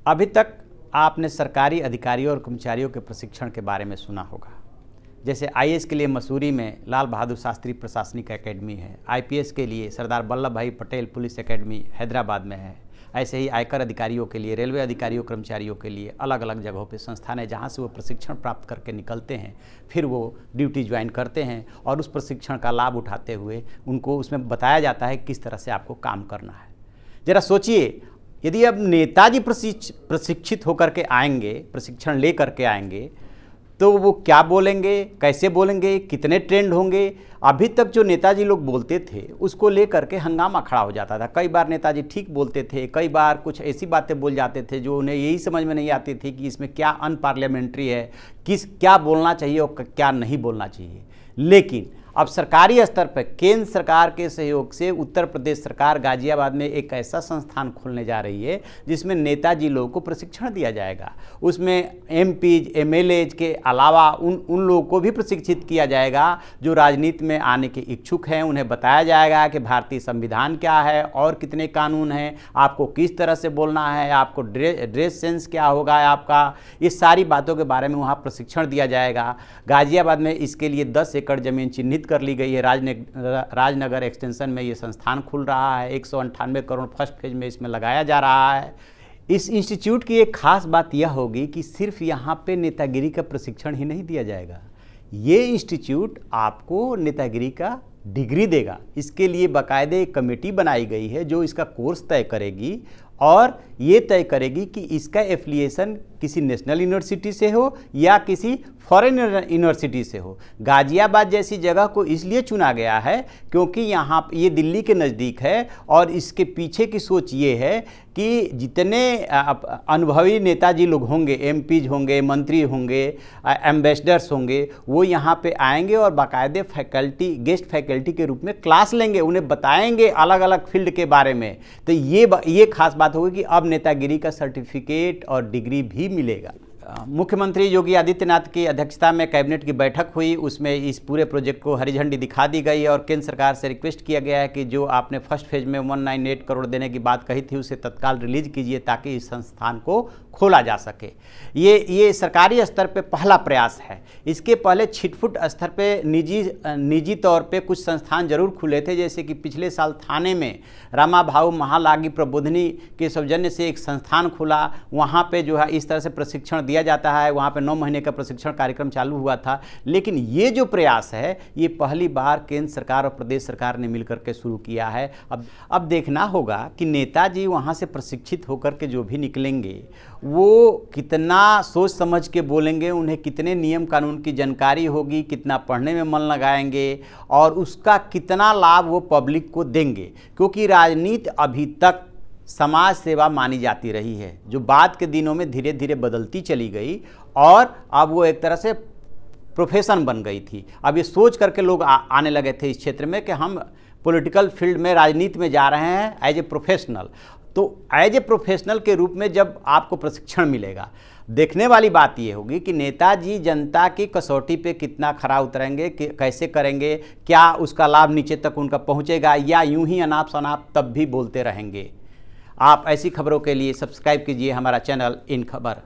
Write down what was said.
अभी तक आपने सरकारी अधिकारियों और कर्मचारियों के प्रशिक्षण के बारे में सुना होगा। जैसे आईएएस के लिए मसूरी में लाल बहादुर शास्त्री प्रशासनिक एकेडमी है, आईपीएस के लिए सरदार वल्लभ भाई पटेल पुलिस एकेडमी हैदराबाद में है। ऐसे ही आयकर अधिकारियों के लिए, रेलवे अधिकारियों कर्मचारियों के लिए अलग अलग जगहों पे संस्थान है जहाँ से वो प्रशिक्षण प्राप्त करके निकलते हैं, फिर वो ड्यूटी ज्वाइन करते हैं और उस प्रशिक्षण का लाभ उठाते हुए उनको उसमें बताया जाता है किस तरह से आपको काम करना है। ज़रा सोचिए, यदि अब नेताजी प्रशिक्षित होकर के आएंगे, प्रशिक्षण ले करके आएंगे, तो वो क्या बोलेंगे, कैसे बोलेंगे, कितने ट्रेंड होंगे। अभी तक जो नेताजी लोग बोलते थे उसको लेकर के हंगामा खड़ा हो जाता था। कई बार नेताजी ठीक बोलते थे, कई बार कुछ ऐसी बातें बोल जाते थे जो उन्हें यही समझ में नहीं आती थी कि इसमें क्या अनपार्लियामेंट्री है, क्या बोलना चाहिए और क्या नहीं बोलना चाहिए। लेकिन अब सरकारी स्तर पर केंद्र सरकार के सहयोग से उत्तर प्रदेश सरकार गाजियाबाद में एक ऐसा संस्थान खोलने जा रही है जिसमें नेताजी लोगों को प्रशिक्षण दिया जाएगा। उसमें एमपीज, एमएलएज के अलावा उन लोगों को भी प्रशिक्षित किया जाएगा जो राजनीति में आने के इच्छुक हैं। उन्हें बताया जाएगा कि भारतीय संविधान क्या है और कितने कानून हैं, आपको किस तरह से बोलना है, आपको ड्रेस सेंस क्या होगा आपका, ये सारी बातों के बारे में वहाँ प्रशिक्षण दिया जाएगा। गाजियाबाद में इसके लिए 10 एकड़ ज़मीन चिन्हित कर ली गई है। राजनगर एक्सटेंशन में ये संस्थान खुल रहा है। 198 करोड़ फर्स्ट फेज में इसमें लगाया जा रहा है। इस इंस्टीट्यूट की एक खास बात यह होगी कि सिर्फ यहाँ पे नेतागिरी का प्रशिक्षण ही नहीं दिया जाएगा, ये इंस्टीट्यूट आपको नेतागिरी का डिग्री देगा। इसके लिए बाकायदे एक कमेटी बनाई गई है जो इसका कोर्स तय करेगी और ये तय करेगी कि इसका एफिलिएशन किसी नेशनल यूनिवर्सिटी से हो या किसी फॉरेन यूनिवर्सिटी से हो। गाजियाबाद जैसी जगह को इसलिए चुना गया है क्योंकि यहाँ ये दिल्ली के नज़दीक है और इसके पीछे की सोच ये है कि जितने अनुभवी नेताजी लोग होंगे, एमपीज होंगे, मंत्री होंगे, एम्बेसडर्स होंगे, वो यहाँ पे आएंगे और बाकायदे फैकल्टी, गेस्ट फैकल्टी के रूप में क्लास लेंगे, उन्हें बताएंगे अलग अलग फील्ड के बारे में। तो ये खास बात होगी कि अब नेतागिरी का सर्टिफिकेट और डिग्री भी मिलेगा। मुख्यमंत्री योगी आदित्यनाथ की अध्यक्षता में कैबिनेट की बैठक हुई, उसमें इस पूरे प्रोजेक्ट को हरी झंडी दिखा दी गई और केंद्र सरकार से रिक्वेस्ट किया गया है कि जो आपने फर्स्ट फेज में 198 करोड़ देने की बात कही थी उसे तत्काल रिलीज कीजिए ताकि इस संस्थान को खोला जा सके। ये सरकारी स्तर पे पहला प्रयास है। इसके पहले छिटफुट स्तर पे निजी तौर पे कुछ संस्थान जरूर खुले थे, जैसे कि पिछले साल थाने में रामा भाऊ महालागी प्रबोधिनी के सौजन्य से एक संस्थान खुला। वहाँ पे जो है इस तरह से प्रशिक्षण दिया जाता है। वहाँ पे 9 महीने का प्रशिक्षण कार्यक्रम चालू हुआ था। लेकिन ये जो प्रयास है ये पहली बार केंद्र सरकार और प्रदेश सरकार ने मिलकर के शुरू किया है। अब देखना होगा कि नेताजी वहाँ से प्रशिक्षित होकर के जो भी निकलेंगे वो कितना सोच समझ के बोलेंगे, उन्हें कितने नियम कानून की जानकारी होगी, कितना पढ़ने में मन लगाएंगे और उसका कितना लाभ वो पब्लिक को देंगे। क्योंकि राजनीति अभी तक समाज सेवा मानी जाती रही है, जो बाद के दिनों में धीरे धीरे बदलती चली गई और अब वो एक तरह से प्रोफेशन बन गई थी। अब ये सोच करके लोग आने लगे थे इस क्षेत्र में कि हम पॉलिटिकल फील्ड में, राजनीति में जा रहे हैं एज ए प्रोफेशनल। तो एज ए प्रोफेशनल के रूप में जब आपको प्रशिक्षण मिलेगा, देखने वाली बात ये होगी कि नेताजी जनता की कसौटी पे कितना खरा उतरेंगे, कैसे करेंगे, क्या उसका लाभ नीचे तक उनका पहुंचेगा या यूं ही अनाप शनाप तब भी बोलते रहेंगे। आप ऐसी खबरों के लिए सब्सक्राइब कीजिए हमारा चैनल इन खबर।